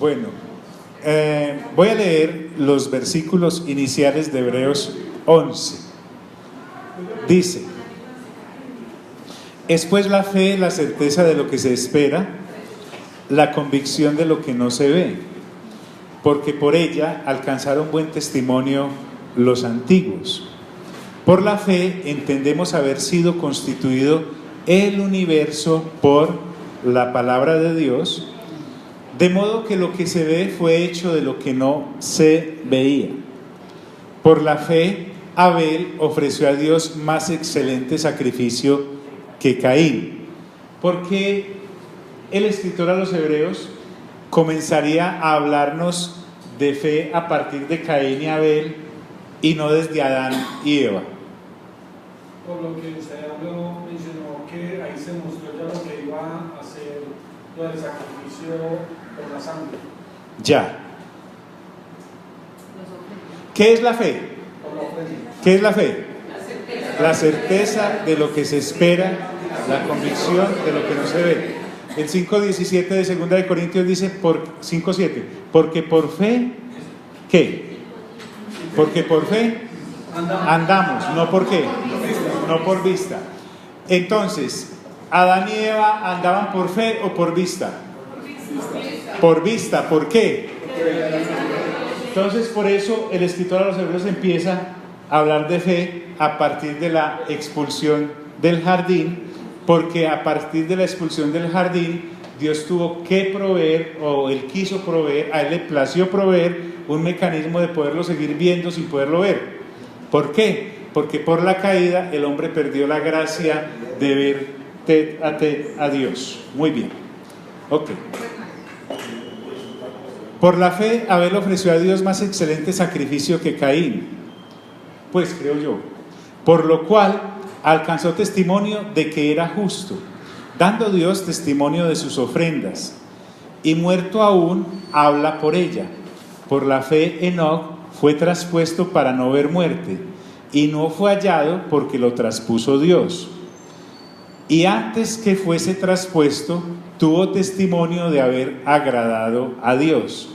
Bueno, voy a leer los versículos iniciales de Hebreos 11. Dice: es pues la fe, la certeza de lo que se espera, la convicción de lo que no se ve, porque por ella alcanzaron buen testimonio los antiguos. Por la fe entendemos haber sido constituido el universo por la palabra de Dios, de modo que lo que se ve fue hecho de lo que no se veía. Por la fe Abel ofreció a Dios más excelente sacrificio que Caín. Porque el escritor a los Hebreos comenzaría a hablarnos de fe a partir de Caín y Abel y no desde Adán y Eva. Por lo que usted habló, mencionó que ahí se mostró ya lo que iba a hacer lo del sacrificio por la sangre. Ya. ¿Qué es la fe? ¿Qué es la fe? La certeza de lo que se espera, la convicción de lo que no se ve. El 5:17 de 2 de Corintios dice, 5:7, porque por fe, ¿qué? Porque por fe andamos, no por qué, no por vista. Entonces, ¿Adán y Eva andaban por fe o por vista? Por vista, ¿por qué? Entonces, por eso el escritor a los Hebreos empieza a hablar de fe a partir de la expulsión del jardín, porque a partir de la expulsión del jardín Dios tuvo que proveer, o Él quiso proveer, a Él le plació proveer un mecanismo de poderlo seguir viendo sin poderlo ver. ¿Por qué? Porque por la caída el hombre perdió la gracia de ver ted a Dios. Muy bien. Ok. Por la fe Abel ofreció a Dios más excelente sacrificio que Caín, pues creo yo, por lo cual alcanzó testimonio de que era justo, dando Dios testimonio de sus ofrendas, y muerto aún habla por ella. Por la fe Enoc fue traspuesto para no ver muerte, y no fue hallado porque lo traspuso Dios. Y antes que fuese traspuesto, tuvo testimonio de haber agradado a Dios.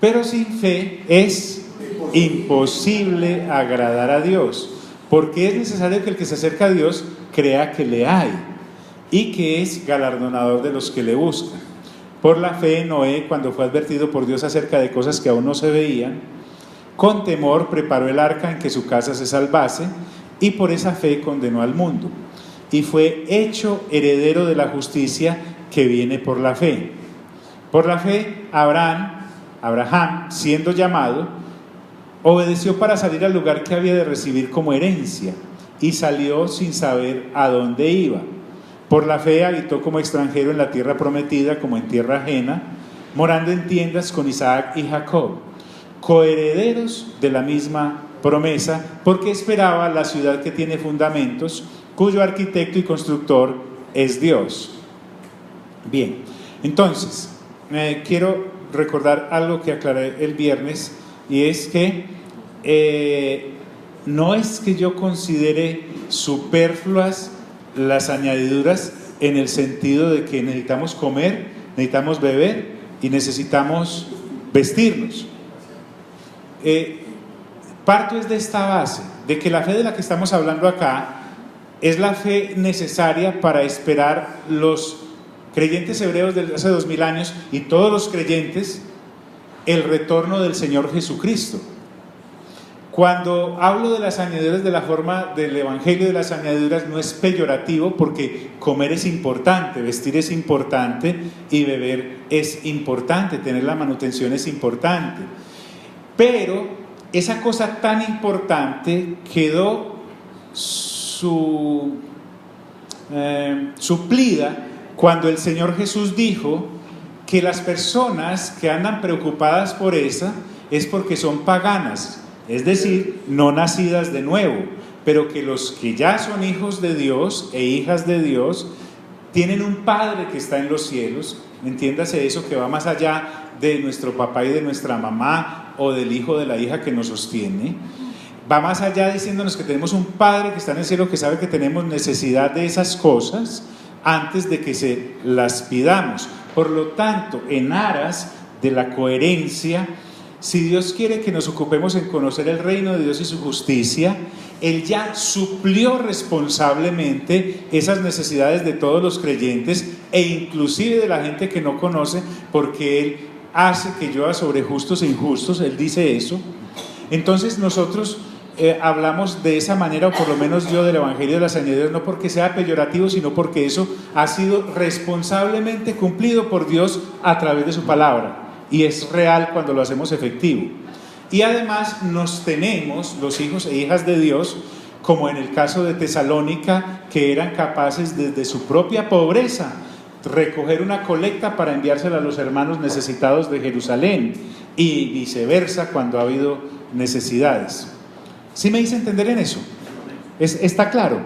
Pero sin fe es imposible agradar a Dios, porque es necesario que el que se acerca a Dios crea que le hay y que es galardonador de los que le buscan. Por la fe Noé, cuando fue advertido por Dios acerca de cosas que aún no se veían, con temor preparó el arca en que su casa se salvase, y por esa fe condenó al mundo, y fue hecho heredero de la justicia que viene por la fe. Por la fe Abraham, siendo llamado, obedeció para salir al lugar que había de recibir como herencia, y salió sin saber a dónde iba. Por la fe habitó como extranjero en la tierra prometida, como en tierra ajena, morando en tiendas con Isaac y Jacob, coherederos de la misma promesa, porque esperaba la ciudad que tiene fundamentos, cuyo arquitecto y constructor es Dios. Bien, entonces, quiero recordar algo que aclaré el viernes, y es que no es que yo considere superfluas las añadiduras en el sentido de que necesitamos comer, necesitamos beber y necesitamos vestirnos. Parto es de esta base, de que la fe de la que estamos hablando acá es la fe necesaria para esperar los creyentes hebreos de hace 2000 años y todos los creyentes el retorno del Señor Jesucristo. Cuando hablo de las añadiduras de la forma del Evangelio de las añadiduras, no es peyorativo, porque comer es importante, vestir es importante y beber es importante, tener la manutención es importante, pero esa cosa tan importante quedó suplida cuando el Señor Jesús dijo que las personas que andan preocupadas por esa es porque son paganas, es decir, no nacidas de nuevo, pero que los que ya son hijos de Dios e hijas de Dios tienen un Padre que está en los cielos. Entiéndase eso, que va más allá de nuestro papá y de nuestra mamá o del hijo o de la hija que nos sostiene. Va más allá diciéndonos que tenemos un Padre que está en el cielo, que sabe que tenemos necesidad de esas cosas antes de que se las pidamos. Por lo tanto, en aras de la coherencia. Si Dios quiere que nos ocupemos en conocer el reino de Dios y su justicia, Él ya suplió responsablemente esas necesidades de todos los creyentes e inclusive de la gente que no conoce, porque Él hace que llueva sobre justos e injustos. Él dice eso. Entonces nosotros hablamos de esa manera, o por lo menos yo, del Evangelio de la Sanidad, no porque sea peyorativo, sino porque eso ha sido responsablemente cumplido por Dios a través de su palabra, y es real cuando lo hacemos efectivo. Y además nos tenemos, los hijos e hijas de Dios, como en el caso de Tesalónica, que eran capaces desde su propia pobreza recoger una colecta para enviársela a los hermanos necesitados de Jerusalén, y viceversa cuando ha habido necesidades. ¿Sí me hice entender en eso? ¿Está claro?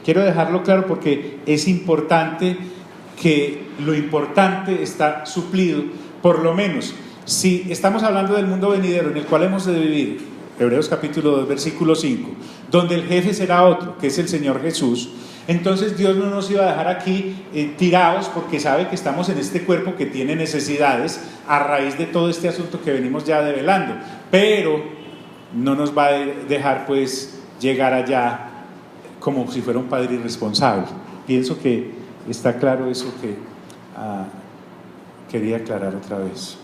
Quiero dejarlo claro porque es importante que lo importante está suplido. Por lo menos, si estamos hablando del mundo venidero en el cual hemos de vivir, Hebreos capítulo 2, versículo 5, donde el jefe será otro, que es el Señor Jesús, entonces Dios no nos iba a dejar aquí tirados, porque sabe que estamos en este cuerpo que tiene necesidades a raíz de todo este asunto que venimos ya develando, pero no nos va a dejar pues llegar allá como si fuera un padre irresponsable. Pienso que está claro eso que quería aclarar otra vez.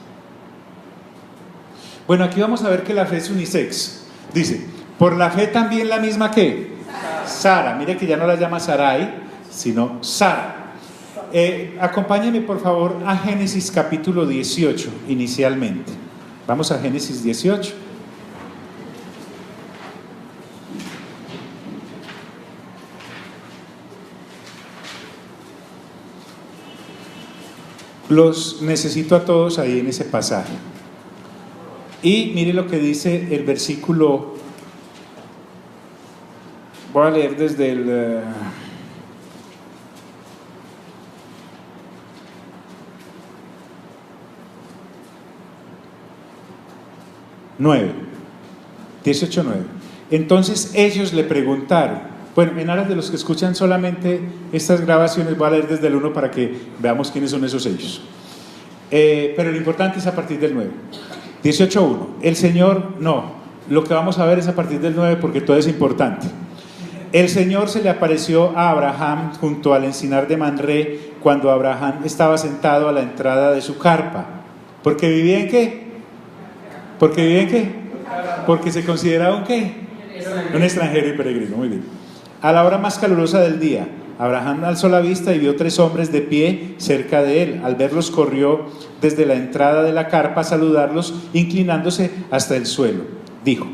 Bueno, aquí vamos a ver que la fe es unisex. Dice, por la fe también la misma que Sara. Mire que ya no la llama Sarai, sino Sara. Acompáñenme por favor a Génesis capítulo 18 inicialmente. Vamos a Génesis 18. Los necesito a todos ahí en ese pasaje. Y mire lo que dice el versículo. Voy a leer desde el 9, 18:9. Entonces ellos le preguntaron. Bueno, en aras de los que escuchan solamente estas grabaciones, voy a leer desde el 1 para que veamos quiénes son esos ellos. Pero lo importante es a partir del 9. 18:1. El Señor, no, lo que vamos a ver es a partir del 9 porque todo es importante. El Señor se le apareció a Abraham junto al encinar de Manré cuando Abraham estaba sentado a la entrada de su carpa. ¿Porque vivía en qué? ¿Porque vivía en qué? Porque se consideraba un qué? Un extranjero y peregrino. Muy bien. A la hora más calurosa del día, Abraham alzó la vista y vio 3 hombres de pie cerca de él. Al verlos corrió desde la entrada de la carpa a saludarlos, inclinándose hasta el suelo. Dijo: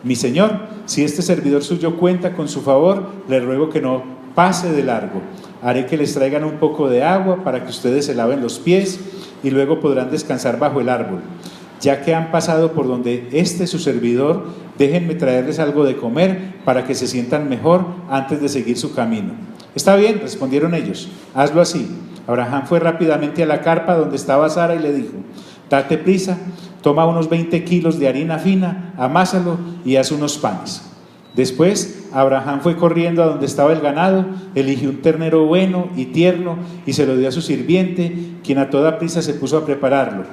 mi señor, si este servidor suyo cuenta con su favor, le ruego que no pase de largo. Haré que les traigan un poco de agua para que ustedes se laven los pies y luego podrán descansar bajo el árbol. Ya que han pasado por donde su servidor, déjenme traerles algo de comer para que se sientan mejor antes de seguir su camino. Está bien, respondieron ellos, hazlo así. Abraham fue rápidamente a la carpa donde estaba Sara y le dijo: date prisa, toma unos 20 kilos de harina fina, amásalo y haz unos panes. Después Abraham fue corriendo a donde estaba el ganado, eligió un ternero bueno y tierno y se lo dio a su sirviente, quien a toda prisa se puso a prepararlo.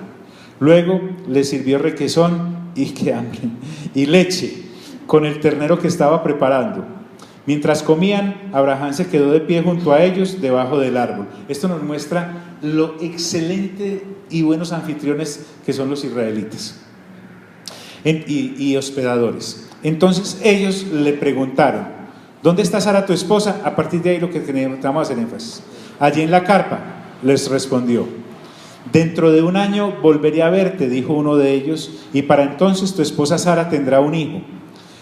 Luego le sirvió requesón y leche con el ternero que estaba preparando. Mientras comían, Abraham se quedó de pie junto a ellos debajo del árbol. Esto nos muestra lo excelente y buenos anfitriones que son los israelitas y hospedadores. Entonces ellos le preguntaron: ¿dónde está Sara tu esposa? A partir de ahí lo que vamos a hacer énfasis. Allí en la carpa, les respondió. Dentro de un año volveré a verte, dijo uno de ellos, y para entonces tu esposa Sara tendrá un hijo.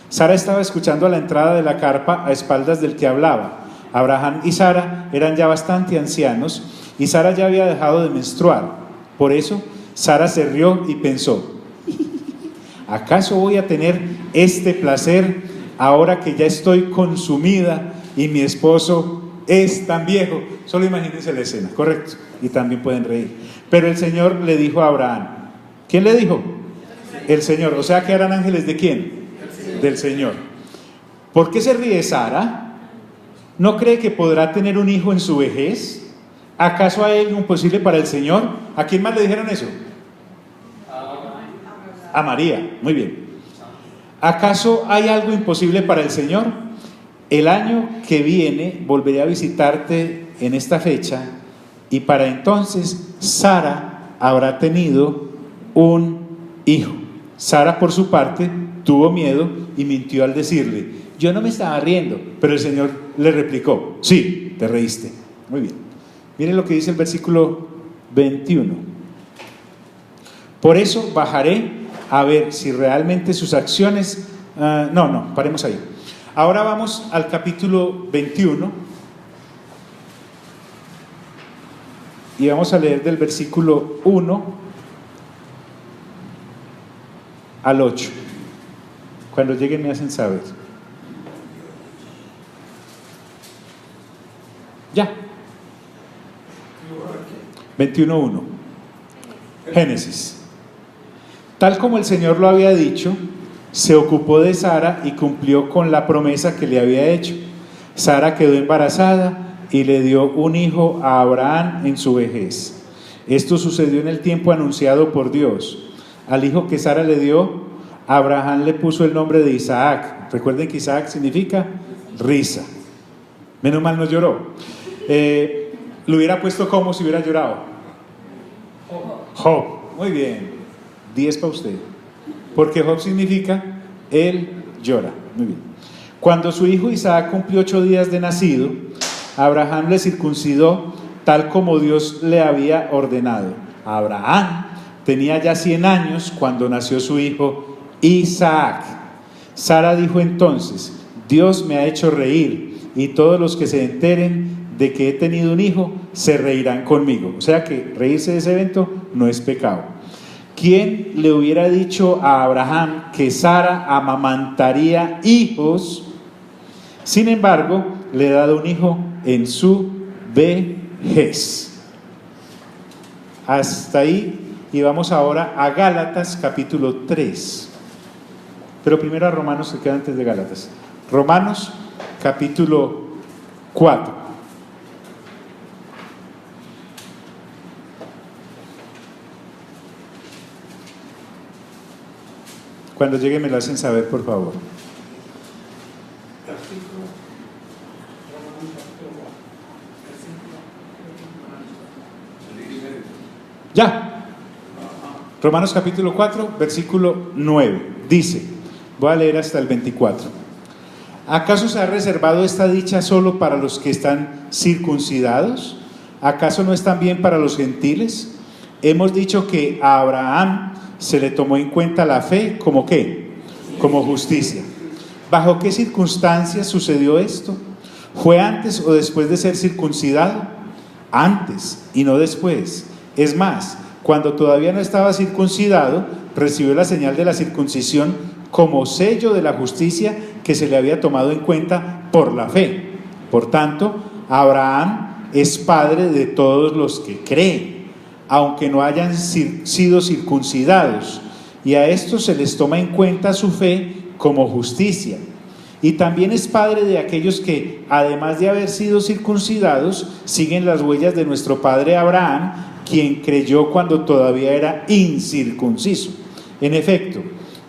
Sara estaba escuchando a la entrada de la carpa a espaldas del que hablaba. Abraham y Sara eran ya bastante ancianos y Sara ya había dejado de menstruar. Por eso Sara se rió y pensó: ¿acaso voy a tener este placer ahora que ya estoy consumida y mi esposo es tan viejo? Solo imagínense la escena, correcto, y también pueden reír. Pero el Señor le dijo a Abraham. ¿Quién le dijo? El Señor. O sea que eran ángeles ¿de quién? Del Señor. ¿Por qué se ríe Sara? ¿No cree que podrá tener un hijo en su vejez? ¿Acaso hay algo imposible para el Señor? ¿A quién más le dijeron eso? a María. Muy bien. ¿Acaso hay algo imposible para el Señor? El año que viene volveré a visitarte en esta fecha y para entonces Sara habrá tenido un hijo. Sara, por su parte, tuvo miedo y mintió al decirle: yo no me estaba riendo. Pero el Señor le replicó: sí, te reíste. Muy bien. Miren lo que dice el versículo 21. Por eso bajaré a ver si realmente sus acciones... paremos ahí. Ahora vamos al capítulo 21 y vamos a leer del versículo 1 al 8. Cuando lleguen me hacen saber. Ya. 21:1. Génesis. Tal como el Señor lo había dicho, se ocupó de Sara y cumplió con la promesa que le había hecho. Sara quedó embarazada y le dio un hijo a Abraham en su vejez. Esto sucedió en el tiempo anunciado por Dios. Al hijo que Sara le dio, Abraham le puso el nombre de Isaac. Recuerden que Isaac significa risa. Menos mal no lloró. Lo hubiera puesto como si hubiera llorado. Job. Muy bien. 10 para usted. Porque Job significa él llora. Muy bien. Cuando su hijo Isaac cumplió 8 días de nacido, Abraham le circuncidó tal como Dios le había ordenado. Abraham tenía ya 100 años cuando nació su hijo Isaac. Sara dijo entonces: Dios me ha hecho reír, y todos los que se enteren de que he tenido un hijo se reirán conmigo. O sea que reírse de ese evento no es pecado. ¿Quién le hubiera dicho a Abraham que Sara amamantaría hijos? Sin embargo, le he dado un hijo en su vejez. Hasta ahí, y vamos ahora a Gálatas capítulo 3. Pero primero a Romanos, que queda antes de Gálatas. Romanos capítulo 4. Cuando llegue me lo hacen saber, por favor. Ya. Romanos capítulo 4, versículo 9. Dice, voy a leer hasta el 24. ¿Acaso se ha reservado esta dicha solo para los que están circuncidados? ¿Acaso no es también para los gentiles? Hemos dicho que a Abraham se le tomó en cuenta la fe como ¿qué? Como justicia. ¿Bajo qué circunstancias sucedió esto? ¿Fue antes o después de ser circuncidado? Antes y no después. Es más, cuando todavía no estaba circuncidado, recibió la señal de la circuncisión como sello de la justicia que se le había tomado en cuenta por la fe. Por tanto, Abraham es padre de todos los que creen, aunque no hayan sido circuncidados, y a estos se les toma en cuenta su fe como justicia. Y también es padre de aquellos que, además de haber sido circuncidados, siguen las huellas de nuestro padre Abraham, quien creyó cuando todavía era incircunciso. En efecto,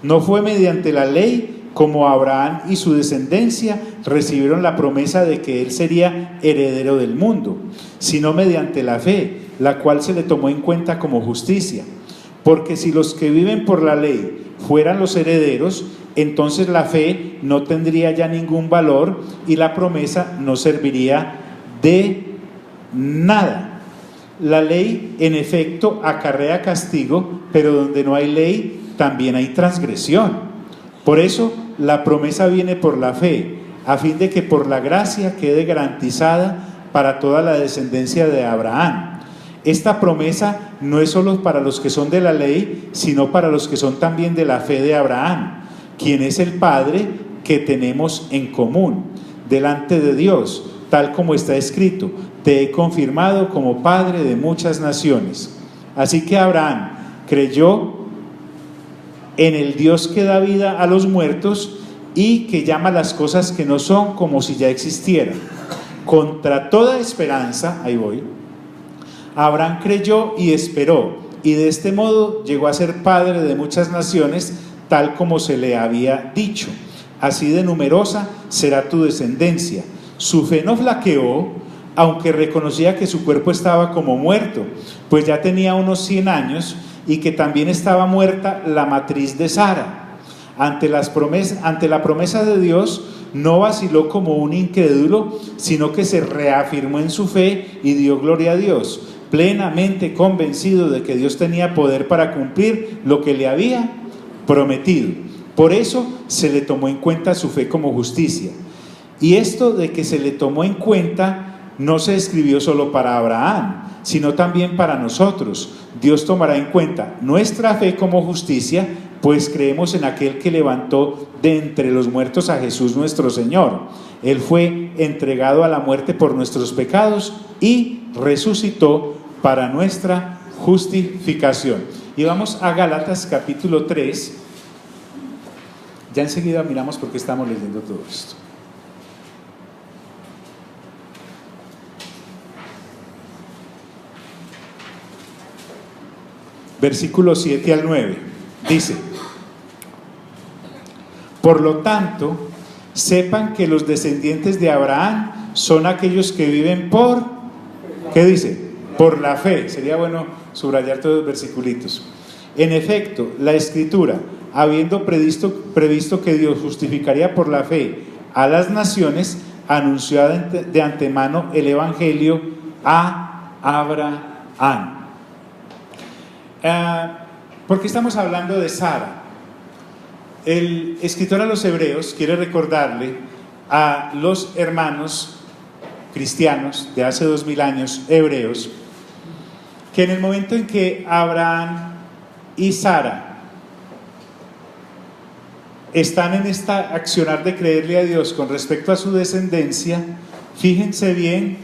no fue mediante la ley como Abraham y su descendencia recibieron la promesa de que él sería heredero del mundo, sino mediante la fe, la cual se le tomó en cuenta como justicia. Porque si los que viven por la ley fueran los herederos, entonces la fe no tendría ya ningún valor y la promesa no serviría de nada. La ley, en efecto, acarrea castigo, pero donde no hay ley, también hay transgresión. Por eso, la promesa viene por la fe, a fin de que por la gracia quede garantizada para toda la descendencia de Abraham. Esta promesa no es solo para los que son de la ley, sino para los que son también de la fe de Abraham, quien es el Padre que tenemos en común delante de Dios, tal como está escrito: te he confirmado como Padre de muchas naciones. Así que Abraham creyó en el Dios que da vida a los muertos y que llama las cosas que no son como si ya existieran. Contra toda esperanza, ahí voy, Abraham creyó y esperó, y de este modo llegó a ser padre de muchas naciones, tal como se le había dicho. Así de numerosa será tu descendencia. Su fe no flaqueó, aunque reconocía que su cuerpo estaba como muerto, pues ya tenía unos 100 años, y que también estaba muerta la matriz de Sara. Ante la promesa de Dios, no vaciló como un incrédulo, sino que se reafirmó en su fe y dio gloria a Dios, plenamente convencido de que Dios tenía poder para cumplir lo que le había prometido. Por eso se le tomó en cuenta su fe como justicia. Y esto de que se le tomó en cuenta no se escribió solo para Abraham, sino también para nosotros. Dios tomará en cuenta nuestra fe como justicia, pues creemos en aquel que levantó de entre los muertos a Jesús nuestro Señor. Él fue entregado a la muerte por nuestros pecados y resucitó para nuestra justificación. Y vamos a Gálatas capítulo 3. Ya enseguida miramos por qué estamos leyendo todo esto. Versículos 7 al 9, dice: por lo tanto, sepan que los descendientes de Abraham son aquellos que viven por, ¿qué dice? Por la fe. Sería bueno subrayar todos los versiculitos. En efecto, la Escritura, habiendo previsto que Dios justificaría por la fe a las naciones, anunció de antemano el Evangelio a Abraham. ¿Por qué estamos hablando de Sara? El escritor a los Hebreos quiere recordarle a los hermanos cristianos de hace 2000 años, hebreos, que en el momento en que Abraham y Sara están en esta accionar de creerle a Dios con respecto a su descendencia, fíjense bien,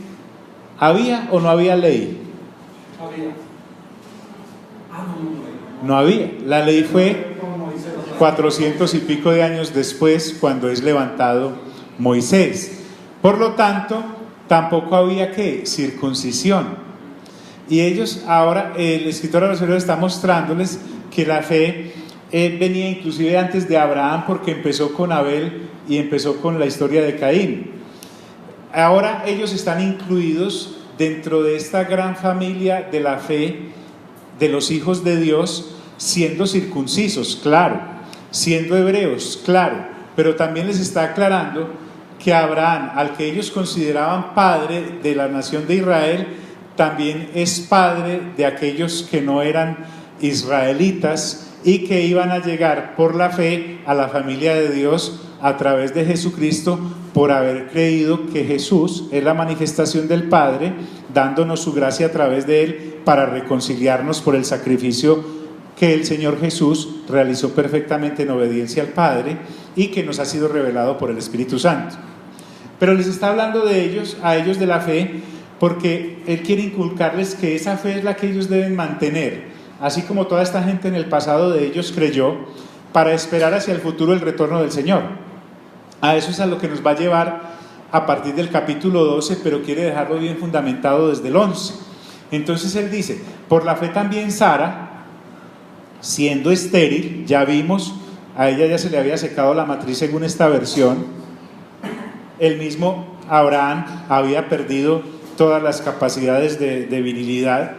¿había o no había ley? Había. No había. La ley fue 400 y pico de años después, cuando es levantado Moisés. Por lo tanto, tampoco había ¿qué? Circuncisión. Y ellos ahora, el escritor a los Hebreos está mostrándoles que la fe venía inclusive antes de Abraham, porque empezó con Abel y empezó con la historia de Caín. Ahora ellos están incluidos dentro de esta gran familia de la fe de los hijos de Dios, siendo circuncisos, claro, siendo hebreos, claro, pero también les está aclarando que Abraham, al que ellos consideraban padre de la nación de Israel, también es padre de aquellos que no eran israelitas y que iban a llegar por la fe a la familia de Dios a través de Jesucristo, por haber creído que Jesús es la manifestación del Padre, dándonos su gracia a través de Él para reconciliarnos por el sacrificio que el Señor Jesús realizó perfectamente en obediencia al Padre y que nos ha sido revelado por el Espíritu Santo. Pero les está hablando de ellos, a ellos de la fe, porque Él quiere inculcarles que esa fe es la que ellos deben mantener, así como toda esta gente en el pasado de ellos creyó, para esperar hacia el futuro el retorno del Señor. A eso es a lo que nos va a llevar a partir del capítulo 12, pero quiere dejarlo bien fundamentado desde el 11. Entonces él dice: por la fe también Sara, siendo estéril, ya vimos, a ella ya se le había secado la matriz según esta versión. El mismo Abraham había perdido todas las capacidades de virilidad.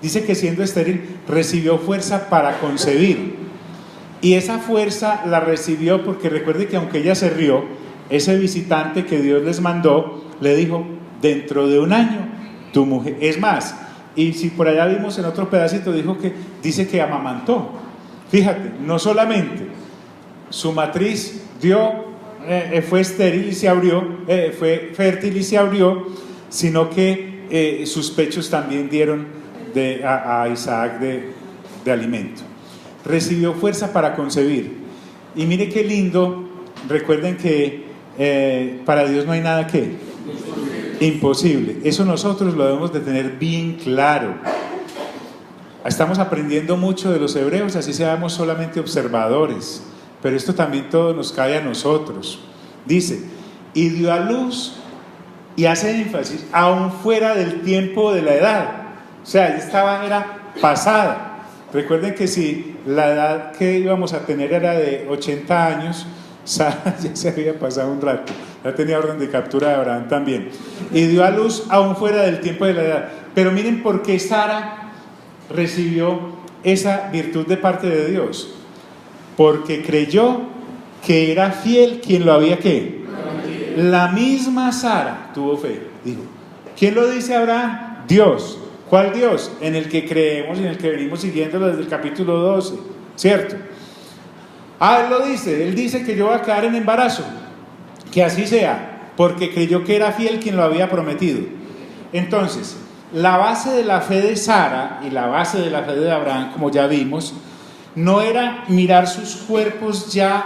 Dice que siendo estéril recibió fuerza para concebir. Y esa fuerza la recibió porque recuerde que aunque ella se rió, ese visitante que Dios les mandó le dijo: dentro de un año tu mujer, es más, y si por allá vimos en otro pedacito, dice que amamantó. Fíjate, no solamente su matriz fue estéril y se abrió, fue fértil y se abrió, sino que sus pechos también dieron a Isaac de alimento. Recibió fuerza para concebir. Y mire qué lindo, recuerden que para Dios no hay nada que imposible. Eso nosotros lo debemos de tener bien claro. Estamos aprendiendo mucho de los hebreos, así seamos solamente observadores, pero esto también todo nos cae a nosotros. Dice: y dio a luz, y hace énfasis, aún fuera del tiempo de la edad. O sea, ella era pasada. Recuerden que si la edad que íbamos a tener era de 80 años, Sara ya se había pasado un rato, ya tenía orden de captura de Abraham también, y dio a luz aún fuera del tiempo de la edad. Pero miren por qué Sara recibió esa virtud de parte de Dios, porque creyó que era fiel quien lo había ¿qué? La misma Sara tuvo fe, dijo. ¿Quién lo dice Abraham? Dios. ¿Cuál Dios? En el que creemos y en el que venimos siguiéndolo desde el capítulo 12, ¿cierto? Él lo dice, él dice que yo voy a quedar en embarazo, que así sea, porque creyó que era fiel quien lo había prometido. Entonces, la base de la fe de Sara y la base de la fe de Abraham, como ya vimos, no era mirar sus cuerpos ya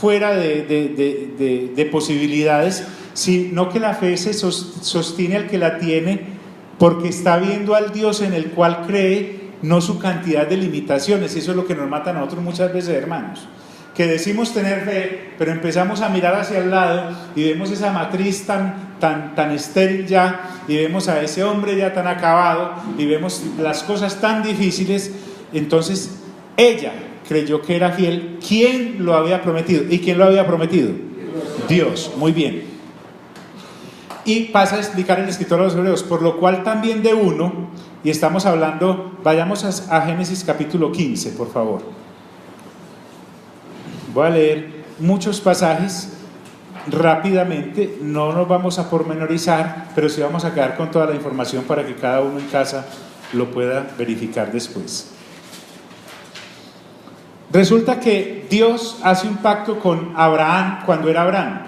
fuera de posibilidades, sino que la fe se sostiene al que la tiene, porque está viendo al Dios en el cual cree, no su cantidad de limitaciones. Eso es lo que nos mata a nosotros muchas veces, hermanos, que decimos tener fe, pero empezamos a mirar hacia el lado y vemos esa matriz tan estéril ya, y vemos a ese hombre ya tan acabado, y vemos las cosas tan difíciles. Entonces ella creyó que era fiel. ¿Quién lo había prometido? ¿Y quién lo había prometido? Dios. Muy bien. Y pasa a explicar el escritor a los Hebreos, por lo cual también de uno, y estamos hablando, vayamos a Génesis capítulo 15, por favor. Voy a leer muchos pasajes rápidamente, no nos vamos a pormenorizar, pero sí vamos a quedar con toda la información para que cada uno en casa lo pueda verificar después. Resulta que Dios hace un pacto con Abraham cuando era Abraham.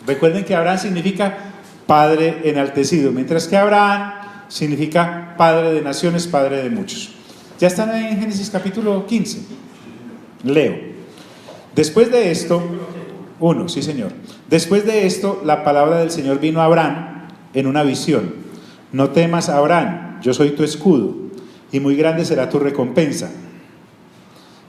Recuerden que Abraham significa Padre enaltecido, mientras que Abraham significa Padre de naciones, Padre de muchos. Ya están ahí en Génesis capítulo 15. Leo. Después de esto, sí señor. Después de esto, la palabra del Señor vino a Abraham en una visión. No temas, Abraham, yo soy tu escudo, y muy grande será tu recompensa.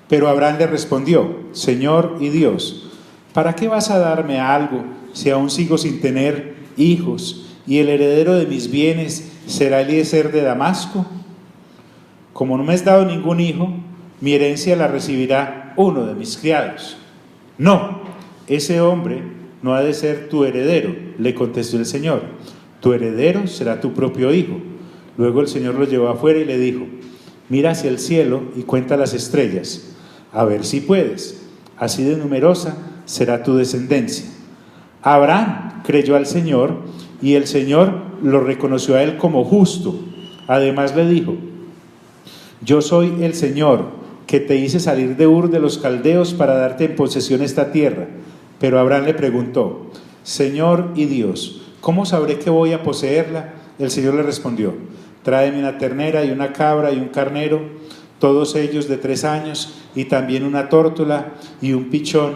Pero Abraham le respondió: Señor y Dios, ¿para qué vas a darme algo si aún sigo sin tener hijos, y el heredero de mis bienes será Eliezer de Damasco? Como no me has dado ningún hijo, mi herencia la recibirá uno de mis criados. No, ese hombre no ha de ser tu heredero, le contestó el Señor. Tu heredero será tu propio hijo. Luego el Señor lo llevó afuera y le dijo: mira hacia el cielo y cuenta las estrellas, a ver si puedes. Así de numerosa será tu descendencia. Abraham creyó al Señor, y el Señor lo reconoció a él como justo. Además le dijo: yo soy el Señor, que te hice salir de Ur de los Caldeos para darte en posesión esta tierra. Pero Abraham le preguntó: Señor y Dios, ¿cómo sabré que voy a poseerla? El Señor le respondió: tráeme una ternera y una cabra y un carnero, todos ellos de 3 años, y también una tórtola y un pichón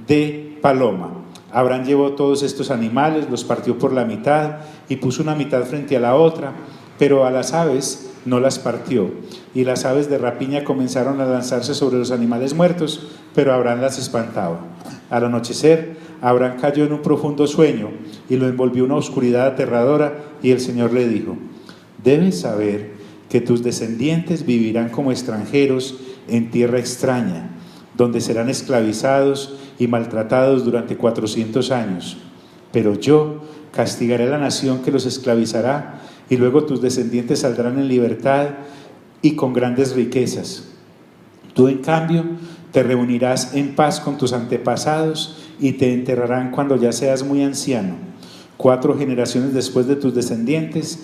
de paloma. Abraham llevó todos estos animales, los partió por la mitad y puso una mitad frente a la otra, pero a las aves no las partió, y las aves de rapiña comenzaron a lanzarse sobre los animales muertos, pero Abraham las espantaba. Al anochecer, Abraham cayó en un profundo sueño y lo envolvió una oscuridad aterradora, y el Señor le dijo: debes saber que tus descendientes vivirán como extranjeros en tierra extraña, donde serán esclavizados y maltratados durante 400 años. Pero yo castigaré a la nación que los esclavizará, y luego tus descendientes saldrán en libertad y con grandes riquezas. Tú, en cambio, te reunirás en paz con tus antepasados y te enterrarán cuando ya seas muy anciano. 4 generaciones después de tus descendientes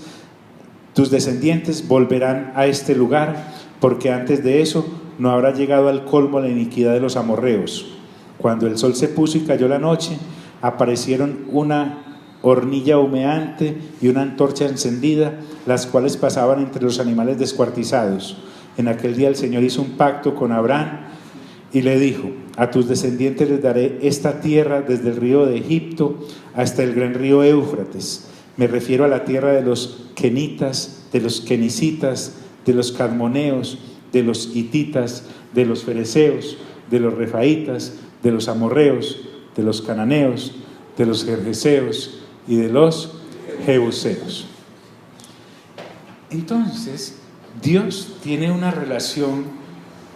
volverán a este lugar, porque antes de eso no habrá llegado al colmo la iniquidad de los amorreos. Cuando el sol se puso y cayó la noche, aparecieron una hornilla humeante y una antorcha encendida, las cuales pasaban entre los animales descuartizados. En aquel día el Señor hizo un pacto con Abraham y le dijo: a tus descendientes les daré esta tierra desde el río de Egipto hasta el gran río Éufrates. Me refiero a la tierra de los kenitas, de los kenicitas, de los cadmoneos, de los hititas, de los fereceos, de los refaitas, de los amorreos, de los cananeos, de los gergeseos y de los jebuseos. Entonces Dios tiene una relación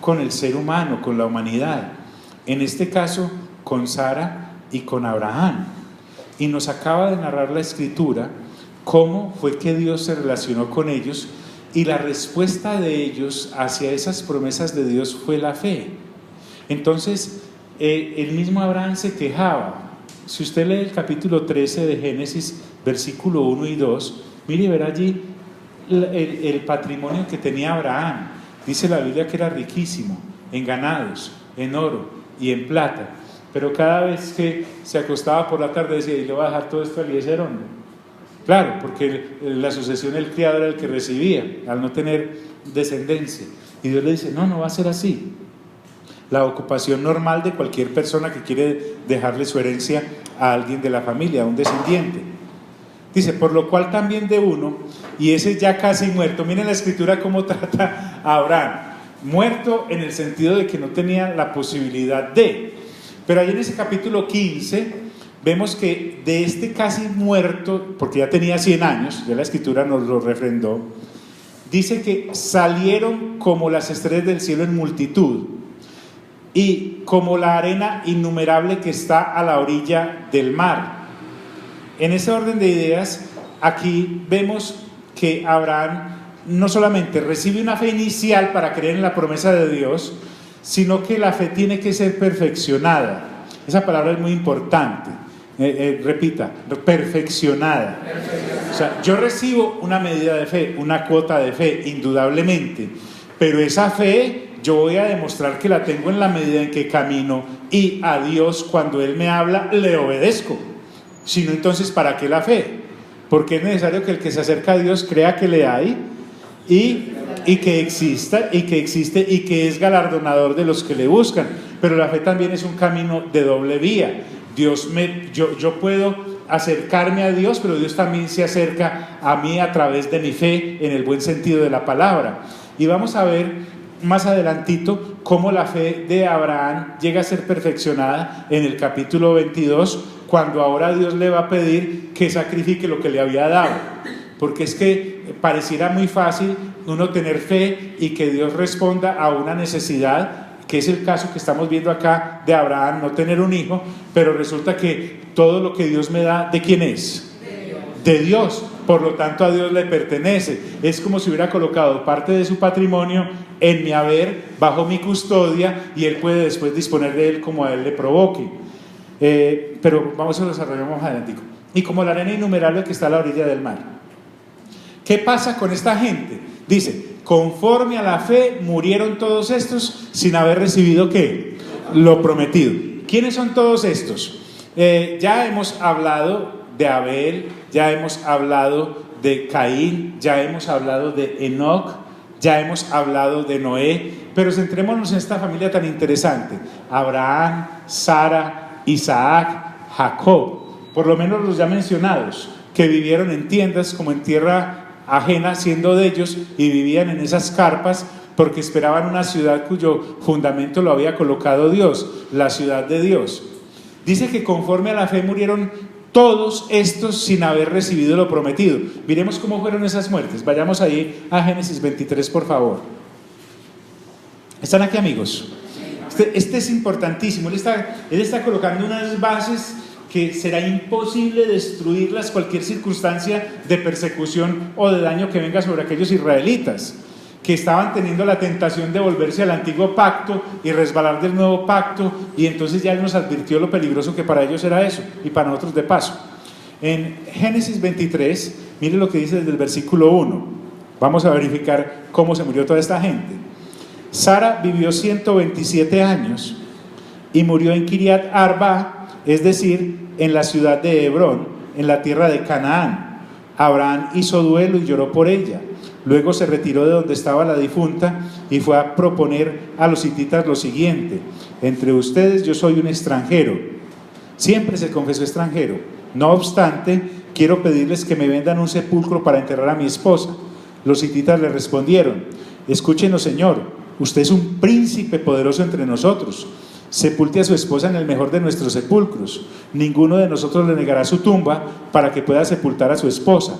con el ser humano, con la humanidad, en este caso con Sara y con Abraham, y nos acaba de narrar la Escritura cómo fue que Dios se relacionó con ellos, y la respuesta de ellos hacia esas promesas de Dios fue la fe. Entonces el mismo Abraham se quejaba. Si usted lee el capítulo 13 de Génesis, versículo 1 y 2, mire, verá allí el patrimonio que tenía Abraham. Dice la Biblia que era riquísimo en ganados, en oro y en plata, pero cada vez que se acostaba por la tarde decía: y le voy a dejar todo esto a Eliezer, hombre. Claro, porque la sucesión el criado era el que recibía, al no tener descendencia. Y Dios le dice: no, no va a ser así. La ocupación normal de cualquier persona que quiere dejarle su herencia a alguien de la familia, a un descendiente. Dice: por lo cual también de uno, y ese ya casi muerto. Miren la Escritura cómo trata a Abraham. Muerto en el sentido de que no tenía la posibilidad de. Pero ahí en ese capítulo 15 vemos que de este casi muerto, porque ya tenía 100 años, ya la Escritura nos lo refrendó, dice que salieron como las estrellas del cielo en multitud, y como la arena innumerable que está a la orilla del mar. En ese orden de ideas, aquí vemos que Abraham no solamente recibe una fe inicial para creer en la promesa de Dios, sino que la fe tiene que ser perfeccionada. Esa palabra es muy importante. Repita: perfeccionada. O sea, yo recibo una medida de fe, una cuota de fe, indudablemente, pero esa fe yo voy a demostrar que la tengo en la medida en que camino, y a Dios, cuando Él me habla, le obedezco. Si no, entonces ¿para qué la fe? Porque es necesario que el que se acerca a Dios crea que le hay y que existe y que es galardonador de los que le buscan. Pero la fe también es un camino de doble vía. Yo puedo acercarme a Dios, pero Dios también se acerca a mí a través de mi fe, en el buen sentido de la palabra. Y vamos a ver más adelantito cómo la fe de Abraham llega a ser perfeccionada en el capítulo 22, cuando ahora Dios le va a pedir que sacrifique lo que le había dado. Porque es que pareciera muy fácil uno tener fe y que Dios responda a una necesidad, que es el caso que estamos viendo acá de Abraham, no tener un hijo, pero resulta que todo lo que Dios me da, ¿de quién es? De Dios. Por lo tanto, a Dios le pertenece. Es como si hubiera colocado parte de su patrimonio en mi haber, bajo mi custodia, y Él puede después disponer de él como a Él le provoque. Pero vamos a desarrollar más adelante. Y como la arena innumerable que está a la orilla del mar. ¿Qué pasa con esta gente? Dice: conforme a la fe murieron todos estos sin haber recibido ¿qué? Lo prometido. ¿Quiénes son todos estos? Ya hemos hablado de Abel, ya hemos hablado de Caín, ya hemos hablado de Enoc, ya hemos hablado de Noé, pero centrémonos en esta familia tan interesante: Abraham, Sara, Isaac, Jacob, por lo menos los ya mencionados, que vivieron en tiendas como en tierra ajena, siendo de ellos, y vivían en esas carpas porque esperaban una ciudad cuyo fundamento lo había colocado Dios, la ciudad de Dios. Dice que conforme a la fe murieron todos estos sin haber recibido lo prometido. Miremos cómo fueron esas muertes. Vayamos ahí a Génesis 23, por favor. ¿Están aquí, amigos? Este es importantísimo. Él está colocando unas bases que será imposible destruirlas cualquier circunstancia de persecución o de daño que venga sobre aquellos israelitas que estaban teniendo la tentación de volverse al antiguo pacto y resbalar del nuevo pacto, y entonces ya Él nos advirtió lo peligroso que para ellos era eso, y para nosotros de paso. En Génesis 23, mire lo que dice desde el versículo 1. Vamos a verificar cómo se murió toda esta gente. Sara vivió 127 años y murió en Kiriat Arba, es decir, en la ciudad de Hebrón, en la tierra de Canaán. Abraham hizo duelo y lloró por ella. Luego se retiró de donde estaba la difunta y fue a proponer a los hititas lo siguiente: entre ustedes yo soy un extranjero. Siempre se confesó extranjero. No obstante, quiero pedirles que me vendan un sepulcro para enterrar a mi esposa. Los hititas le respondieron: escúchenos, Señor, usted es un príncipe poderoso entre nosotros. Sepulte a su esposa en el mejor de nuestros sepulcros. Ninguno de nosotros le negará su tumba para que pueda sepultar a su esposa.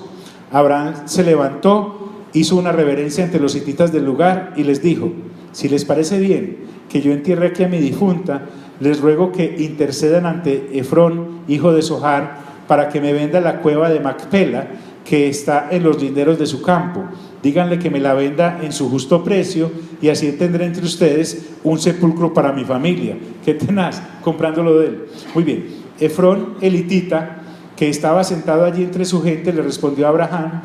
Abraham se levantó hizo una reverencia ante los hititas del lugar y les dijo: si les parece bien que yo entierre aquí a mi difunta, les ruego que intercedan ante Efrón, hijo de Zohar, para que me venda la cueva de Macpela, que está en los linderos de su campo. Díganle que me la venda en su justo precio, y así tendré entre ustedes un sepulcro para mi familia. Qué tenaz, comprándolo de él. Muy bien, Efrón el hitita, que estaba sentado allí entre su gente, le respondió a Abraham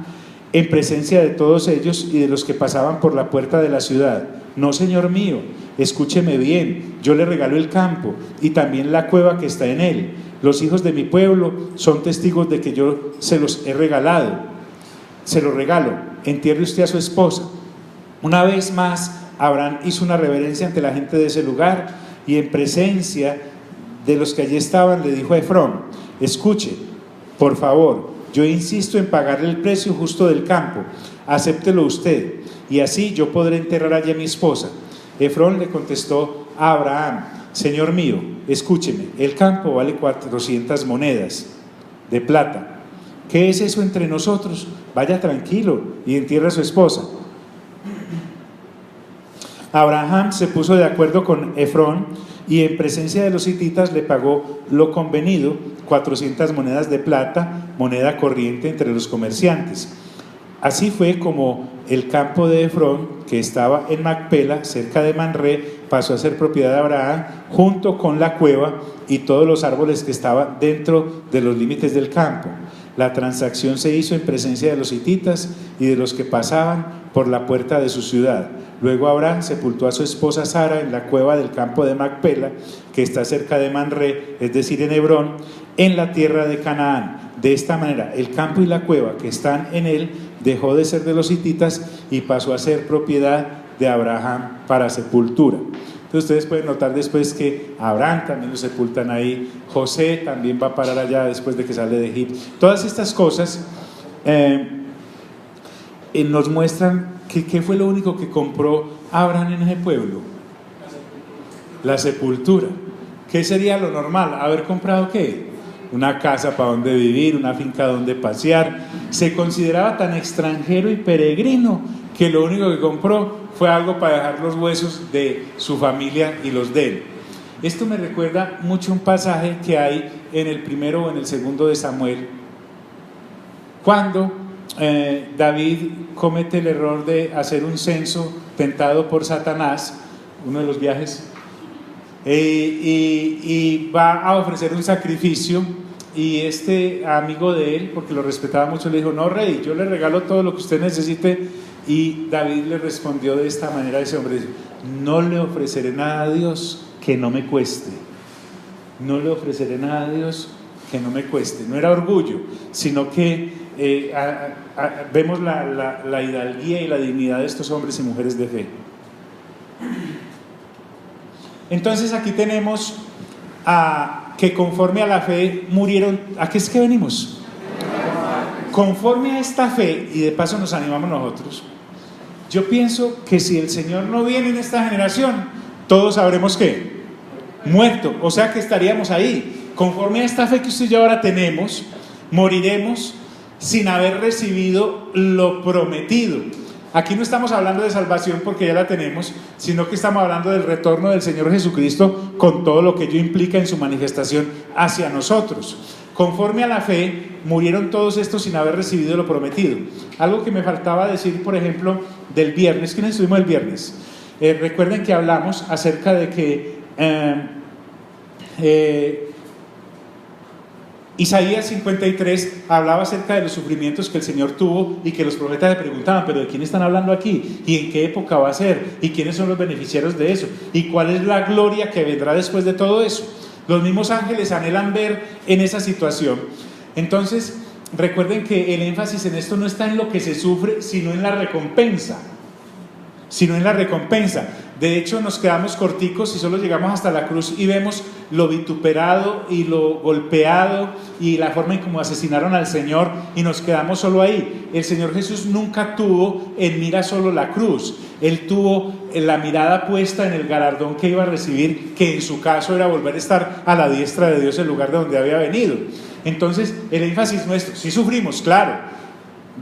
en presencia de todos ellos y de los que pasaban por la puerta de la ciudad: no, señor mío, escúcheme bien, yo le regalo el campo y también la cueva que está en él. Los hijos de mi pueblo son testigos de que yo se los he regalado. Se los regalo, entierre usted a su esposa. Una vez más, Abraham hizo una reverencia ante la gente de ese lugar y en presencia de los que allí estaban le dijo a Efrón: escuche, por favor, yo insisto en pagarle el precio justo del campo, acéptelo usted, y así yo podré enterrar allí a mi esposa. Efrón le contestó a Abraham: señor mío, escúcheme, el campo vale 400 monedas de plata. ¿Qué es eso entre nosotros? Vaya tranquilo y entierra a su esposa. Abraham se puso de acuerdo con Efrón y en presencia de los hititas le pagó lo convenido, 400 monedas de plata, moneda corriente entre los comerciantes. Así fue como el campo de Efrón, que estaba en Macpela, cerca de Manré, pasó a ser propiedad de Abraham, junto con la cueva y todos los árboles que estaban dentro de los límites del campo. La transacción se hizo en presencia de los hititas y de los que pasaban por la puerta de su ciudad. Luego Abraham sepultó a su esposa Sara en la cueva del campo de Macpela, que está cerca de Manré, es decir, en Hebrón, en la tierra de Canaán. De esta manera, el campo y la cueva que están en él dejó de ser de los hititas y pasó a ser propiedad de Abraham para sepultura. Entonces ustedes pueden notar después que Abraham también lo sepultan ahí, José también va a parar allá después de que sale de Egipto. Todas estas cosas nos muestran que ¿qué fue lo único que compró Abraham en ese pueblo? La sepultura. ¿Qué sería lo normal? ¿Haber comprado qué? Una casa para donde vivir, una finca donde pasear. Se consideraba tan extranjero y peregrino que lo único que compró fue algo para dejar los huesos de su familia y los de él. Esto me recuerda mucho un pasaje que hay en el primero o en el segundo de Samuel, cuando David comete el error de hacer un censo tentado por Satanás, uno de los viajes, y va a ofrecer un sacrificio, y este amigo de él, porque lo respetaba mucho, le dijo: no, rey, yo le regalo todo lo que usted necesite. Y David le respondió de esta manera a ese hombre: no le ofreceré nada a Dios que no me cueste. No le ofreceré nada a Dios que no me cueste. No era orgullo, sino que vemos la hidalguía y la dignidad de estos hombres y mujeres de fe. Entonces aquí tenemos que conforme a la fe murieron. ¿A qué es que venimos? Conforme a esta fe, y de paso nos animamos nosotros, yo pienso que si el Señor no viene en esta generación, todos habremos ¿qué? Muerto, o sea que estaríamos ahí. Conforme a esta fe que usted y yo ahora tenemos, moriremos sin haber recibido lo prometido. Aquí no estamos hablando de salvación porque ya la tenemos, sino que estamos hablando del retorno del Señor Jesucristo con todo lo que ello implica en su manifestación hacia nosotros. Conforme a la fe, murieron todos estos sin haber recibido lo prometido. Algo que me faltaba decir, por ejemplo, del viernes. ¿Quiénes estuvimos el viernes? Recuerden que hablamos acerca de que Isaías 53 hablaba acerca de los sufrimientos que el Señor tuvo y que los profetas le preguntaban: ¿pero de quién están hablando aquí? ¿Y en qué época va a ser? ¿Y quiénes son los beneficiarios de eso? ¿Y cuál es la gloria que vendrá después de todo eso? Los mismos ángeles anhelan ver en esa situación. Entonces, recuerden que el énfasis en esto no está en lo que se sufre, sino en la recompensa. De hecho, nos quedamos corticos y solo llegamos hasta la cruz y vemos lo vituperado y lo golpeado y la forma en cómo asesinaron al Señor, y nos quedamos solo ahí. El Señor Jesús nunca tuvo en mira solo la cruz. Él tuvo la mirada puesta en el galardón que iba a recibir, que en su caso era volver a estar a la diestra de Dios, el lugar de donde había venido. Entonces, el énfasis nuestro: sí sufrimos, claro,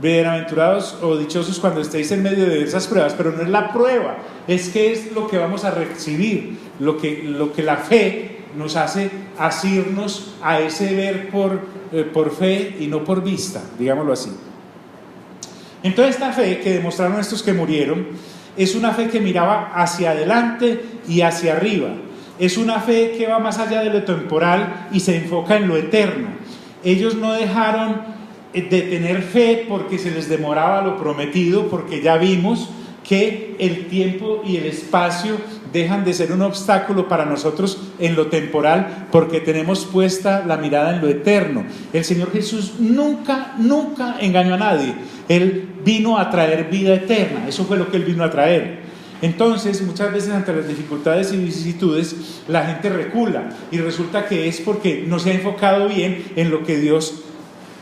Bienaventurados o dichosos cuando estéis en medio de diversas pruebas, pero no es la prueba, es que es lo que vamos a recibir, lo que la fe nos hace asirnos a ese ver por fe y no por vista, digámoslo así. Entonces esta fe que demostraron estos que murieron es una fe que miraba hacia adelante y hacia arriba, es una fe que va más allá de lo temporal y se enfoca en lo eterno. Ellos no dejaron de tener fe porque se les demoraba lo prometido, porque ya vimos que el tiempo y el espacio dejan de ser un obstáculo para nosotros en lo temporal, porque tenemos puesta la mirada en lo eterno. El Señor Jesús nunca engañó a nadie. Él vino a traer vida eterna, eso fue lo que Él vino a traer. Entonces, muchas veces ante las dificultades y vicisitudes, la gente recula, y resulta que es porque no se ha enfocado bien en lo que Dios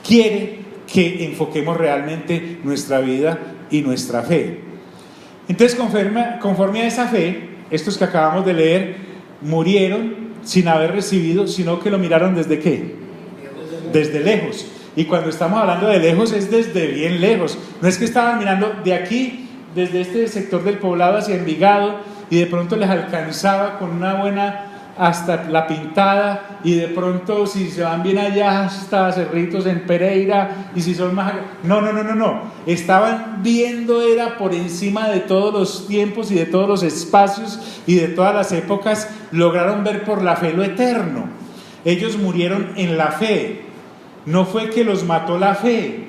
quiere que enfoquemos realmente nuestra vida y nuestra fe. Entonces, conforme a esa fe, estos que acabamos de leer murieron sin haber recibido, sino que lo miraron ¿desde qué? Desde lejos. Y cuando estamos hablando de lejos es desde bien lejos. No es que estaban mirando de aquí, desde este sector del poblado hacia Envigado, y de pronto les alcanzaba con una buena hasta La Pintada, y de pronto si se van bien allá hasta Cerritos en Pereira, y si son más... No, estaban viendo, era por encima de todos los tiempos y de todos los espacios y de todas las épocas, lograron ver por la fe lo eterno. Ellos murieron en la fe, no fue que los mató la fe,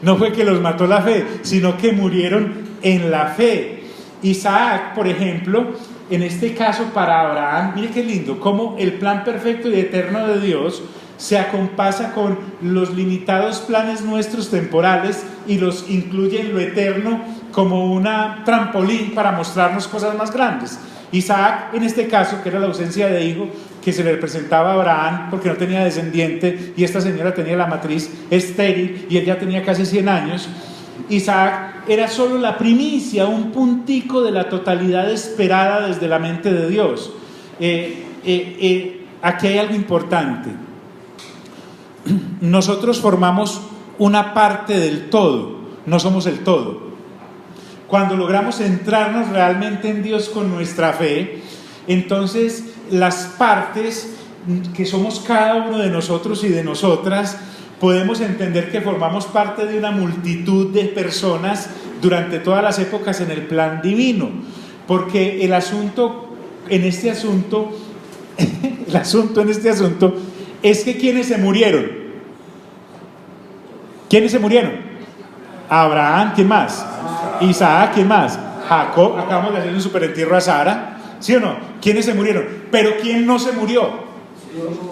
no fue que los mató la fe, sino que murieron en la fe. Isaac, por ejemplo, en este caso para Abraham, mire qué lindo, cómo el plan perfecto y eterno de Dios se acompasa con los limitados planes nuestros temporales y los incluye en lo eterno como una trampolín para mostrarnos cosas más grandes. Isaac, en este caso, que era la ausencia de hijo que se le presentaba a Abraham porque no tenía descendiente, y esta señora tenía la matriz estéril y él ya tenía casi 100 años, Isaac era solo la primicia, un puntico de la totalidad esperada desde la mente de Dios. Aquí hay algo importante. Nosotros formamos una parte del todo, no somos el todo. Cuando logramos centrarnos realmente en Dios con nuestra fe, entonces las partes que somos cada uno de nosotros y de nosotras, podemos entender que formamos parte de una multitud de personas durante todas las épocas en el plan divino, porque el asunto en este asunto es que ¿quiénes se murieron? ¿Quiénes se murieron? Abraham, ¿quién más? Isaac, ¿quién más? Jacob, acabamos de hacer un superentierro a Sara, ¿sí o no? ¿Quiénes se murieron? Pero ¿quién no se murió?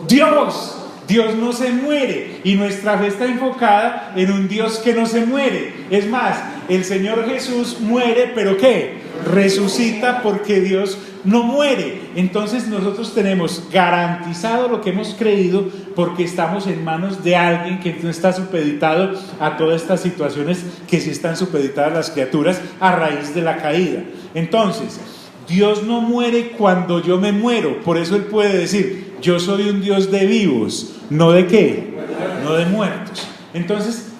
Dios. Dios no se muere, y nuestra fe está enfocada en un Dios que no se muere. Es más, el Señor Jesús muere, ¿pero qué? Resucita, porque Dios no muere. Entonces nosotros tenemos garantizado lo que hemos creído, porque estamos en manos de alguien que no está supeditado a todas estas situaciones que sí están supeditadas las criaturas a raíz de la caída. Entonces, Dios no muere cuando yo me muero. Por eso Él puede decir: yo soy un Dios de vivos, no de ¿qué? No de muertos. Entonces,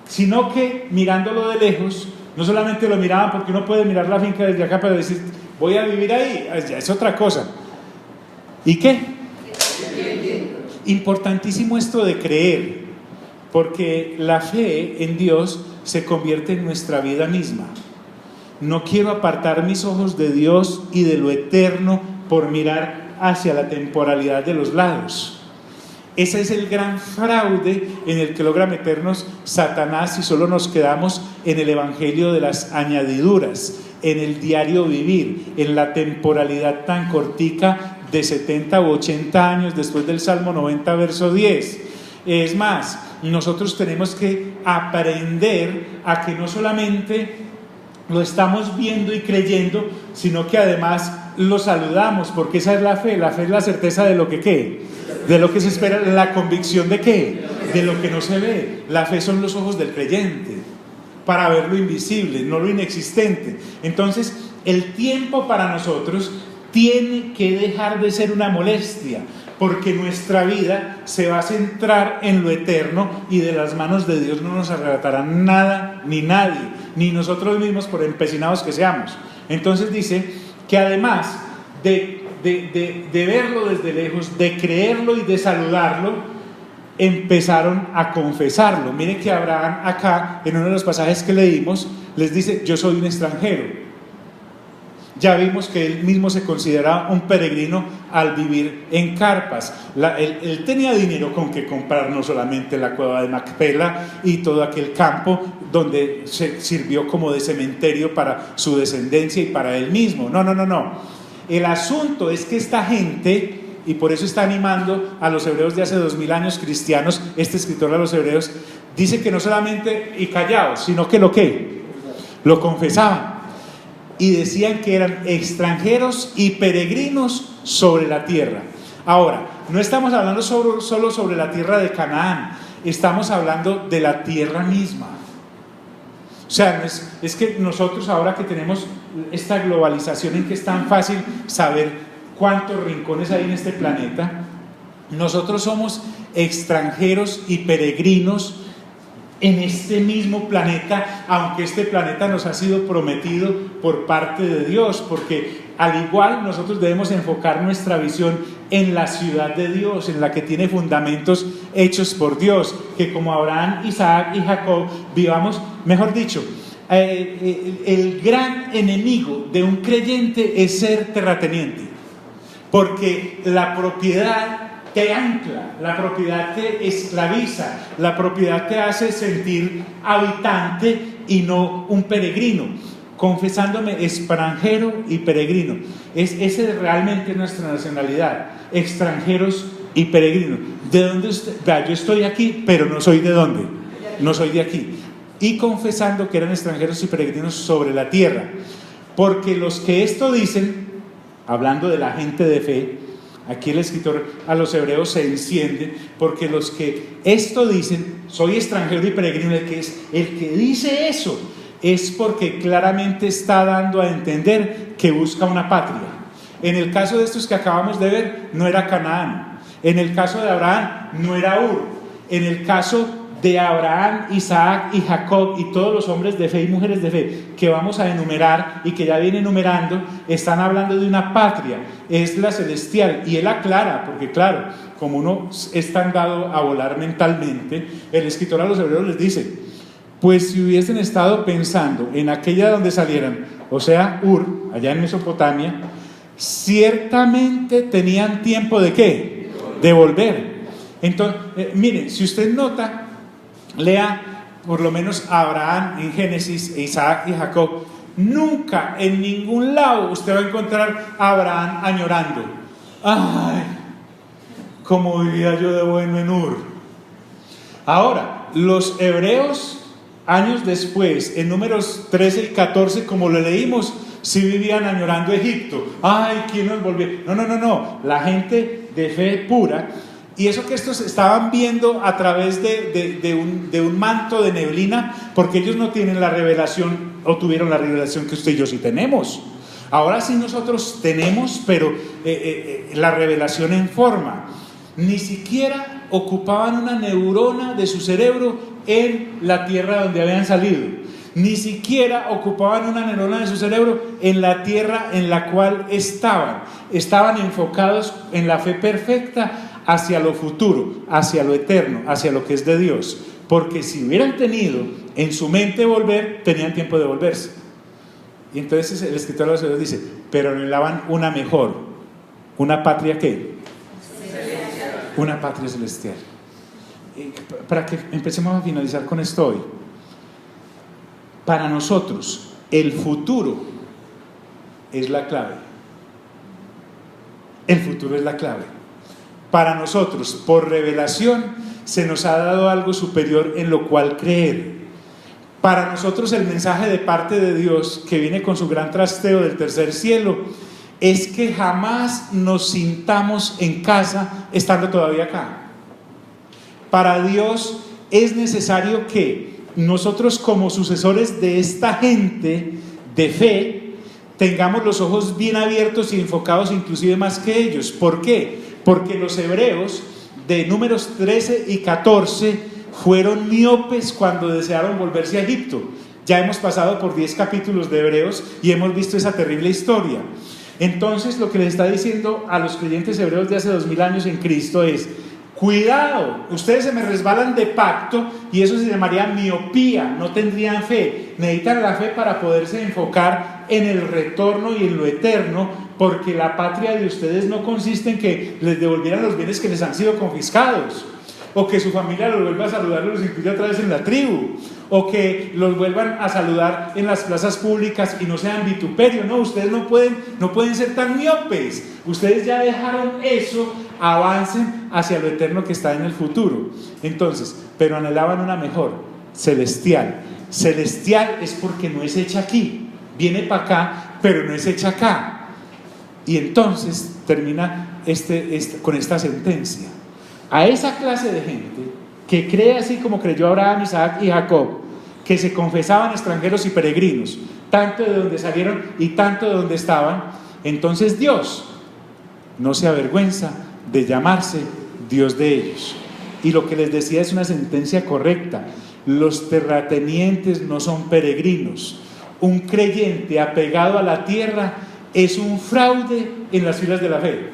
sino que mirándolo de lejos, no solamente lo miraban, porque uno puede mirar la finca desde acá para decir voy a vivir ahí, es otra cosa. ¿Y qué? Importantísimo esto de creer, porque la fe en Dios se convierte en nuestra vida misma. No quiero apartar mis ojos de Dios y de lo eterno por mirar hacia la temporalidad de los lados. Ese es el gran fraude en el que logra meternos Satanás si solo nos quedamos en el evangelio de las añadiduras, en el diario vivir, en la temporalidad tan cortica de 70 u 80 años después del Salmo 90, verso 10. Es más, nosotros tenemos que aprender a que no solamente lo estamos viendo y creyendo, sino que además lo saludamos, porque esa es la fe. La fe es la certeza de lo que ¿qué? De lo que se espera, la convicción de ¿qué? De lo que no se ve. La fe son los ojos del creyente para ver lo invisible, no lo inexistente. Entonces, el tiempo para nosotros tiene que dejar de ser una molestia, porque nuestra vida se va a centrar en lo eterno y de las manos de Dios no nos arrebatará nada ni nadie, ni nosotros mismos por empecinados que seamos. Entonces dice que además de verlo desde lejos, de creerlo y de saludarlo, empezaron a confesarlo. Miren que Abraham acá, en uno de los pasajes que leímos, les dice: yo soy un extranjero. Ya vimos que él mismo se consideraba un peregrino al vivir en carpas. Él tenía dinero con que comprar no solamente la cueva de Macpela y todo aquel campo donde se sirvió como de cementerio para su descendencia y para él mismo. No. El asunto es que esta gente, y por eso está animando a los hebreos de hace 2000 años cristianos, este escritor a los hebreos, dice que no solamente y callados, sino que lo confesaban. Y decían que eran extranjeros y peregrinos sobre la tierra. Ahora, no estamos hablando solo sobre la tierra de Canaán, estamos hablando de la tierra misma. O sea, es que nosotros ahora que tenemos esta globalización en que es tan fácil saber cuántos rincones hay en este planeta, nosotros somos extranjeros y peregrinos en este mismo planeta, aunque este planeta nos ha sido prometido por parte de Dios, porque al igual nosotros debemos enfocar nuestra visión en la ciudad de Dios, en la que tiene fundamentos hechos por Dios, que como Abraham, Isaac y Jacob vivamos, mejor dicho, el gran enemigo de un creyente es ser terrateniente, porque la propiedad te ancla, la propiedad te esclaviza, la propiedad te hace sentir habitante y no un peregrino, confesándome extranjero y peregrino. Esa es realmente nuestra nacionalidad, extranjeros y peregrinos. ¿De dónde usted? Yo estoy aquí, pero no soy de dónde, no soy de aquí. Y confesando que eran extranjeros y peregrinos sobre la tierra, porque los que esto dicen, hablando de la gente de fe, aquí el escritor a los hebreos se enciende, porque los que esto dicen, soy extranjero y peregrino, el que dice eso es porque claramente está dando a entender que busca una patria. En el caso de estos que acabamos de ver, no era Canaán. En el caso de Abraham, no era Ur. En el caso de Abraham, Isaac y Jacob y todos los hombres de fe y mujeres de fe que vamos a enumerar y que ya viene enumerando, están hablando de una patria, es la celestial. Y él aclara, porque claro, como uno es tan dado a volar mentalmente, el escritor a los hebreos les dice: pues si hubiesen estado pensando en aquella donde salieran, o sea, Ur, allá en Mesopotamia, ciertamente tenían tiempo ¿de qué? De volver. Entonces, miren, si usted nota, lea por lo menos a Abraham en Génesis, Isaac y Jacob, nunca en ningún lado usted va a encontrar a Abraham añorando: ay, cómo vivía yo de bueno en Ur. Ahora, los hebreos años después, en Números 13 y 14, como lo leímos, sí vivían añorando Egipto. Ay, ¿quién nos volvió? No, la gente de fe pura. Y eso que estos estaban viendo a través de un manto de neblina, porque ellos no tienen la revelación, o tuvieron la revelación que usted y yo sí tenemos. Ahora sí nosotros tenemos, pero la revelación en forma. Ni siquiera ocupaban una neurona de su cerebro en la tierra donde habían salido. Ni siquiera ocupaban una neurona de su cerebro en la tierra en la cual estaban. Estaban enfocados en la fe perfecta hacia lo futuro, hacia lo eterno, hacia lo que es de Dios. Porque si hubieran tenido en su mente volver, tenían tiempo de volverse. Y entonces el escritor de los Hebreos dice: pero anhelaban una mejor. ¿Una patria qué? Celestial. Una patria celestial. Para que empecemos a finalizar con esto hoy. Para nosotros, el futuro es la clave. El futuro es la clave. Para nosotros, por revelación, se nos ha dado algo superior en lo cual creer. Para nosotros el mensaje de parte de Dios, que viene con su gran trasteo del tercer cielo, es que jamás nos sintamos en casa estando todavía acá. Para Dios es necesario que nosotros, como sucesores de esta gente de fe, tengamos los ojos bien abiertos y enfocados inclusive más que ellos. ¿Por qué? Porque los hebreos de Números 13 y 14 fueron miopes cuando desearon volverse a Egipto. Ya hemos pasado por 10 capítulos de Hebreos y hemos visto esa terrible historia. Entonces lo que les está diciendo a los creyentes hebreos de hace 2000 años en Cristo es: cuidado, ustedes se me resbalan de pacto y eso se llamaría miopía, no tendrían fe. Necesitan la fe para poderse enfocar en el retorno y en lo eterno, porque la patria de ustedes no consiste en que les devolvieran los bienes que les han sido confiscados, o que su familia los vuelva a saludar y los incluya otra vez en la tribu, o que los vuelvan a saludar en las plazas públicas y no sean vituperio. No, ustedes no pueden ser tan miopes. Ustedes ya dejaron eso, avancen hacia lo eterno que está en el futuro. Entonces, pero anhelaban una mejor, celestial. Celestial es porque no es hecha aquí, viene para acá, pero no es hecha acá. Y entonces termina con esta sentencia: a esa clase de gente que cree así como creyó Abraham, Isaac y Jacob, que se confesaban extranjeros y peregrinos, tanto de donde salieron y tanto de donde estaban, entonces Dios no se avergüenza de llamarse Dios de ellos. Y lo que les decía es una sentencia correcta: los terratenientes no son peregrinos. Un creyente apegado a la tierra es un fraude en las filas de la fe.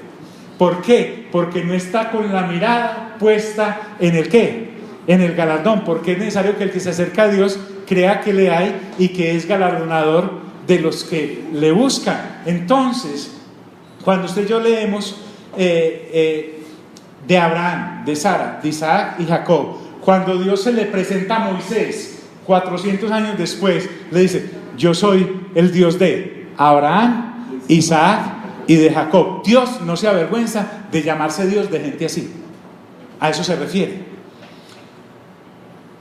¿Por qué? Porque no está con la mirada puesta en el ¿qué? En el galardón, porque es necesario que el que se acerca a Dios crea que le hay y que es galardonador de los que le buscan. Entonces, cuando usted y yo leemos de Abraham, de Sara, de Isaac y Jacob, cuando Dios se le presenta a Moisés 400 años después, le dice: yo soy el Dios de Abraham, Isaac y de Jacob. Dios no se avergüenza de llamarse Dios de gente así. A eso se refiere.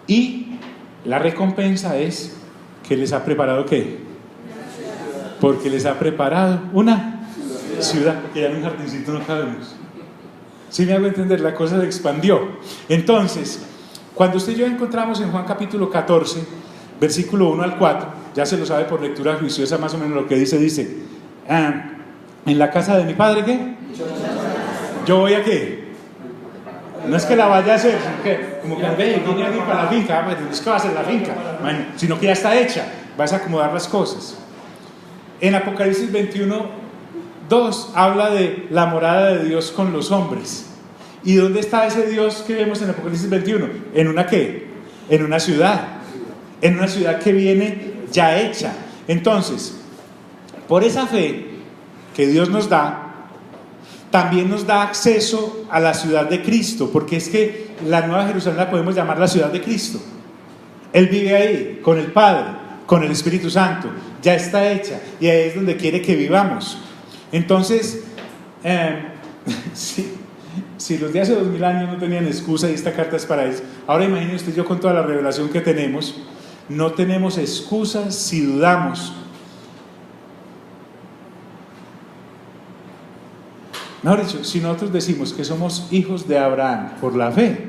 Y la recompensa es que les ha preparado ¿qué? Porque les ha preparado una ciudad, porque ya en un jardincito no cabemos. ¿Sí me hago entender? La cosa se expandió. Entonces, cuando usted y yo encontramos en Juan capítulo 14, versículo 1 al 4, ya se lo sabe por lectura juiciosa más o menos lo que dice, en la casa de mi padre, ¿qué? ¿Yo voy a qué? No es que la vaya a hacer, como que viene aquí para la finca, pues no es que va a hacer la finca, sino que ya está hecha, vas a acomodar las cosas. En Apocalipsis 21:2 habla de la morada de Dios con los hombres. ¿Y dónde está ese Dios que vemos en Apocalipsis 21? ¿En una qué? En una ciudad que viene ya hecha. Entonces, por esa fe que Dios nos da, también nos da acceso a la ciudad de Cristo, porque es que la Nueva Jerusalén la podemos llamar la ciudad de Cristo. Él vive ahí, con el Padre, con el Espíritu Santo, ya está hecha, y ahí es donde quiere que vivamos. Entonces, si los de hace 2000 años no tenían excusa, y esta carta es para eso, ahora imagine usted, yo con toda la revelación que tenemos, no tenemos excusas si dudamos. Mejor dicho, si nosotros decimos que somos hijos de Abraham por la fe,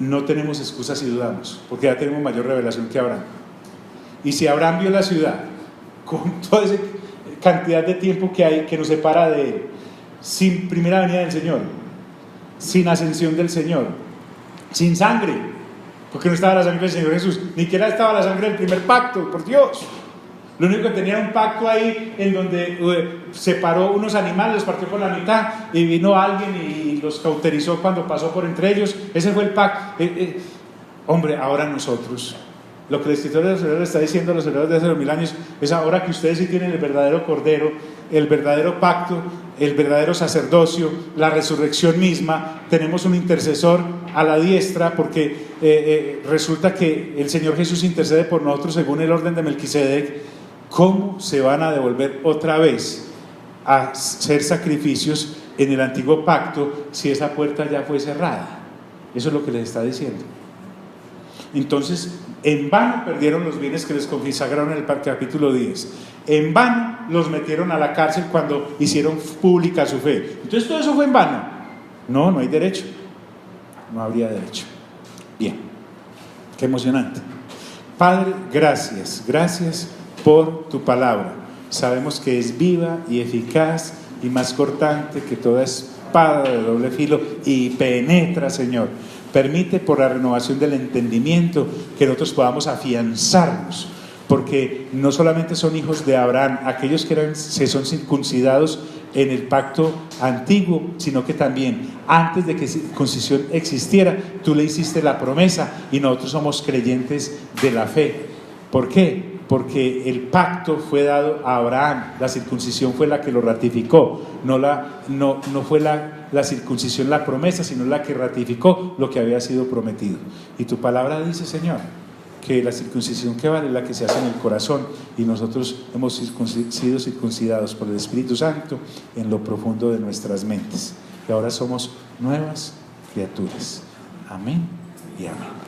no tenemos excusas si dudamos, porque ya tenemos mayor revelación que Abraham. Y si Abraham vio la ciudad con toda esa cantidad de tiempo que hay que nos separa de él, sin primera venida del Señor, sin ascensión del Señor, sin sangre, porque no estaba la sangre del Señor Jesús, ni siquiera estaba la sangre del primer pacto, por Dios. Lo único que tenía era un pacto ahí en donde separó unos animales, los partió por la mitad y vino alguien y los cauterizó cuando pasó por entre ellos. Ese fue el pacto. Hombre, ahora nosotros, lo que el escritor de los Hebreos le está diciendo a los hebreos de hace 2000 años es: ahora que ustedes sí tienen el verdadero Cordero, el verdadero pacto, el verdadero sacerdocio, la resurrección misma, tenemos un intercesor a la diestra, porque resulta que el Señor Jesús intercede por nosotros según el orden de Melquisedec. ¿Cómo se van a devolver otra vez a hacer sacrificios en el antiguo pacto si esa puerta ya fue cerrada? Eso es lo que les está diciendo. Entonces, en vano perdieron los bienes que les consagraron en el capítulo 10. En vano los metieron a la cárcel cuando hicieron pública su fe. Entonces, ¿todo eso fue en vano? No, no hay derecho. No habría derecho. Bien, qué emocionante. Padre, gracias por tu palabra. Sabemos que es viva y eficaz y más cortante que toda espada espada de doble filo y penetra, Señor. Permite por la renovación del entendimiento que nosotros podamos afianzarnos, porque no solamente son hijos de Abraham aquellos que son circuncidados en el pacto antiguo, sino que también antes de que circuncisión existiera, tú le hiciste la promesa y nosotros somos creyentes de la fe. ¿Por qué? Porque el pacto fue dado a Abraham, la circuncisión fue la que lo ratificó, no fue la circuncisión la promesa, sino la que ratificó lo que había sido prometido. Y tu palabra dice, Señor, que la circuncisión que vale es la que se hace en el corazón, y nosotros hemos sido circuncidados por el Espíritu Santo en lo profundo de nuestras mentes, y ahora somos nuevas criaturas. Amén y amén.